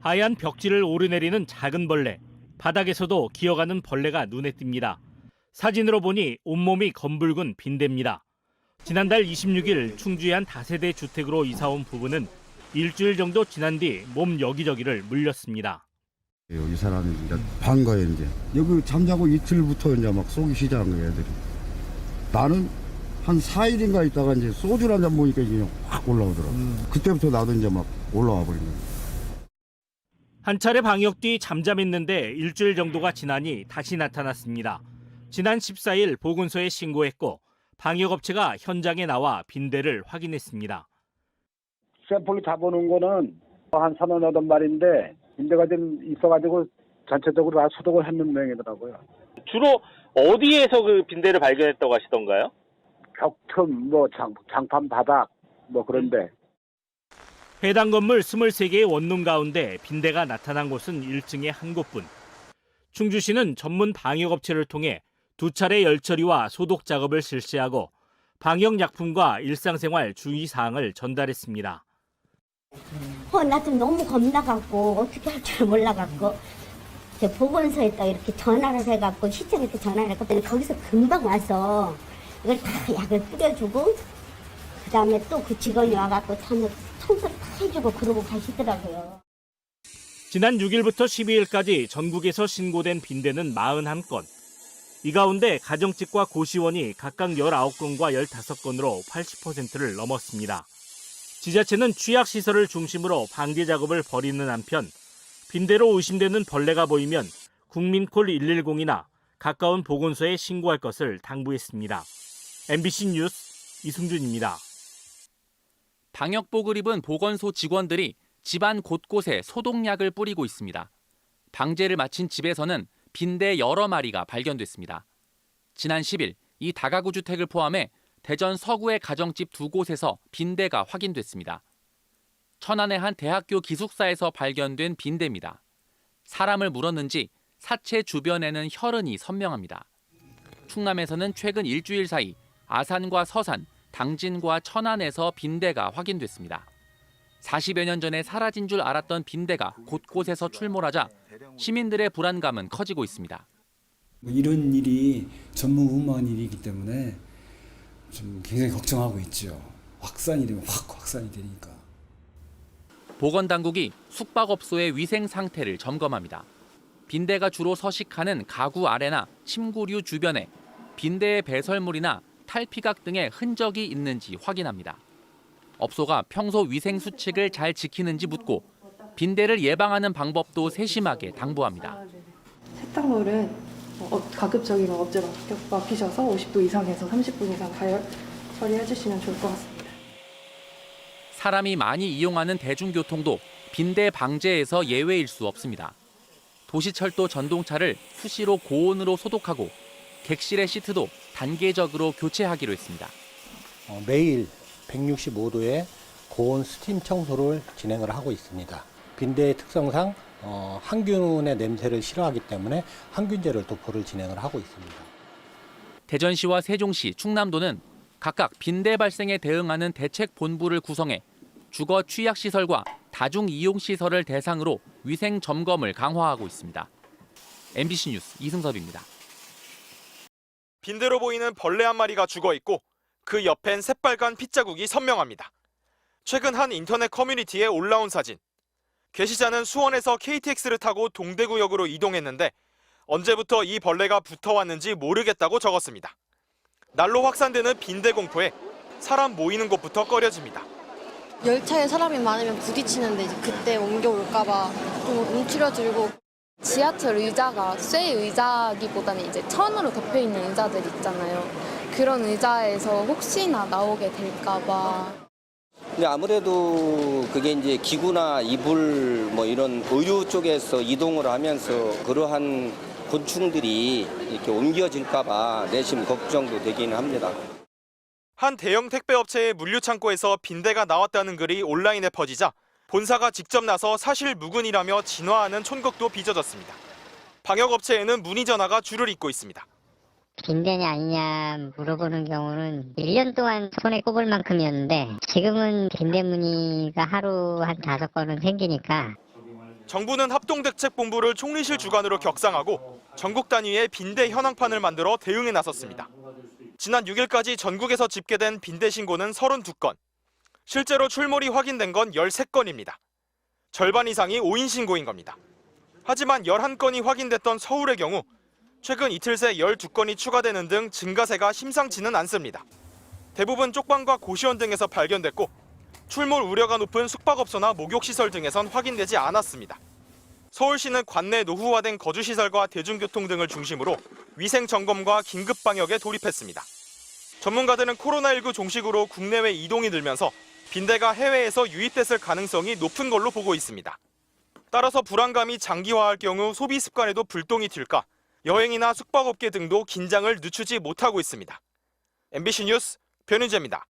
하얀 벽지를 오르내리는 작은 벌레. 바닥에서도 기어가는 벌레가 눈에 띕니다. 사진으로 보니 온몸이 검붉은 빈대입니다. 지난달 26일 충주의 한 다세대 주택으로 이사온 부부는 일주일 정도 지난 뒤 몸 여기저기를 물렸습니다. 이 사람이 이제 반 거예요, 이제. 여기 잠자고 이틀부터 이제 막 쏘기 시작한 거예요, 애들이. 나는 한 4일인가 있다가 이제 소주를 한잔 먹으니까 이제 확 올라오더라고. 그때부터 나도 이제 막 올라와 버린 거예요. 한 차례 방역 뒤 잠잠했는데 일주일 정도가 지나니 다시 나타났습니다. 지난 14일 보건소에 신고했고 방역업체가 현장에 나와 빈대를 확인했습니다. 샘플로 잡아놓은 거는 한 38마리인데 빈대가 좀 있어가지고 전체적으로 다 소독을 했는 모양이더라고요. 주로 어디에서 그 빈대를 발견했다고 하시던가요? 벽틈, 장판 바닥, 그런데. 해당 건물 23개의 원룸 가운데 빈대가 나타난 곳은 1층에 한 곳뿐. 충주시는 전문 방역업체를 통해 2차례 열처리와 소독 작업을 실시하고 방역약품과 일상생활 주의사항을 전달했습니다. 나 좀 너무 겁나갖고 어떻게 할 줄 몰라갖고 저 보건소에다 이렇게 전화를 해갖고 시청에 전화를 했거든요. 거기서 금방 와서 이걸 다 약을 뿌려주고 그 다음에 또 그 직원이 와갖고 참 청소를 다 해주고 그러고 가시더라고요. 지난 6일부터 12일까지 전국에서 신고된 빈대는 41건. 이 가운데 가정집과 고시원이 각각 19건과 15건으로 80%를 넘었습니다. 지자체는 취약시설을 중심으로 방제 작업을 벌이는 한편 빈대로 의심되는 벌레가 보이면 국민콜 110이나 가까운 보건소에 신고할 것을 당부했습니다. MBC 뉴스 이승준입니다. 방역복을 입은 보건소 직원들이 집안 곳곳에 소독약을 뿌리고 있습니다. 방제를 마친 집에서는 빈대 여러 마리가 발견됐습니다. 지난 10일 이 다가구 주택을 포함해 대전 서구의 가정집 2곳에서 빈대가 확인됐습니다. 천안의 한 대학교 기숙사에서 발견된 빈대입니다. 사람을 물었는지 사체 주변에는 혈흔이 선명합니다. 충남에서는 최근 일주일 사이 아산과 서산, 당진과 천안에서 빈대가 확인됐습니다. 40여 년 전에 사라진 줄 알았던 빈대가 곳곳에서 출몰하자 시민들의 불안감은 커지고 있습니다. 이런 일이 전무후무한 일이기 때문에 좀 굉장히 걱정하고 있죠. 확산이 되면 확산이 되니까. 보건당국이 숙박업소의 위생 상태를 점검합니다. 빈대가 주로 서식하는 가구 아래나 침구류 주변에 빈대의 배설물이나 탈피각 등의 흔적이 있는지 확인합니다. 업소가 평소 위생 수칙을 잘 지키는지 묻고 빈대를 예방하는 방법도 세심하게 당부합니다. 세탁물은 가급적이면 업체가 맡기셔서 50도 이상에서 30분 이상 가열 처리해 주시면 좋을 것 같습니다. 사람이 많이 이용하는 대중교통도 빈대 방제에서 예외일 수 없습니다. 도시철도 전동차를 수시로 고온으로 소독하고 객실의 시트도 단계적으로 교체하기로 했습니다. 매일 165도의 고온 스팀 청소를 진행을 하고 있습니다. 빈대의 특성상 항균의 냄새를 싫어하기 때문에 항균제를 도포를 진행을 하고 있습니다. 대전시와 세종시, 충남도는 각각 빈대 발생에 대응하는 대책 본부를 구성해 주거 취약시설과 다중이용시설을 대상으로 위생 점검을 강화하고 있습니다. MBC 뉴스 이승섭입니다. 빈대로 보이는 벌레 한 마리가 죽어 있고 그 옆엔 새빨간 핏자국이 선명합니다. 최근 한 인터넷 커뮤니티에 올라온 사진. 게시자는 수원에서 KTX를 타고 동대구역으로 이동했는데 언제부터 이 벌레가 붙어왔는지 모르겠다고 적었습니다. 날로 확산되는 빈대 공포에 사람 모이는 곳부터 꺼려집니다. 열차에 사람이 많으면 부딪히는데 이제 그때 옮겨올까봐 좀 움츠려들고 지하철 의자가 쇠 의자기보다는 이제 천으로 덮여 있는 의자들 있잖아요. 그런 의자에서 혹시나 나오게 될까봐. 근데 아무래도 그게 이제 기구나 이불 이런 의류 쪽에서 이동을 하면서 그러한 곤충들이 이렇게 옮겨질까봐 내심 걱정도 되기는 합니다. 한 대형 택배업체의 물류창고에서 빈대가 나왔다는 글이 온라인에 퍼지자 본사가 직접 나서 사실 무근이라며 진화하는 촌극도 빚어졌습니다. 방역업체에는 문의 전화가 줄을 잇고 있습니다. 빈대냐 아니냐 물어보는 경우는 1년 동안 손에 꼽을 만큼이었는데 지금은 빈대 문의가 하루 한 5건은 생기니까 정부는 합동대책본부를 총리실 주관으로 격상하고 전국 단위의 빈대 현황판을 만들어 대응에 나섰습니다. 지난 6일까지 전국에서 집계된 빈대 신고는 32건, 실제로 출몰이 확인된 건 13건입니다. 절반 이상이 5인 신고인 겁니다. 하지만 11건이 확인됐던 서울의 경우 최근 이틀 새 12건이 추가되는 등 증가세가 심상치는 않습니다. 대부분 쪽방과 고시원 등에서 발견됐고 출몰 우려가 높은 숙박업소나 목욕시설 등에선 확인되지 않았습니다. 서울시는 관내 노후화된 거주시설과 대중교통 등을 중심으로 위생점검과 긴급방역에 돌입했습니다. 전문가들은 코로나19 종식으로 국내외 이동이 늘면서 빈대가 해외에서 유입됐을 가능성이 높은 걸로 보고 있습니다. 따라서 불안감이 장기화할 경우 소비 습관에도 불똥이 튈까 여행이나 숙박업계 등도 긴장을 늦추지 못하고 있습니다. MBC 뉴스 변윤재입니다.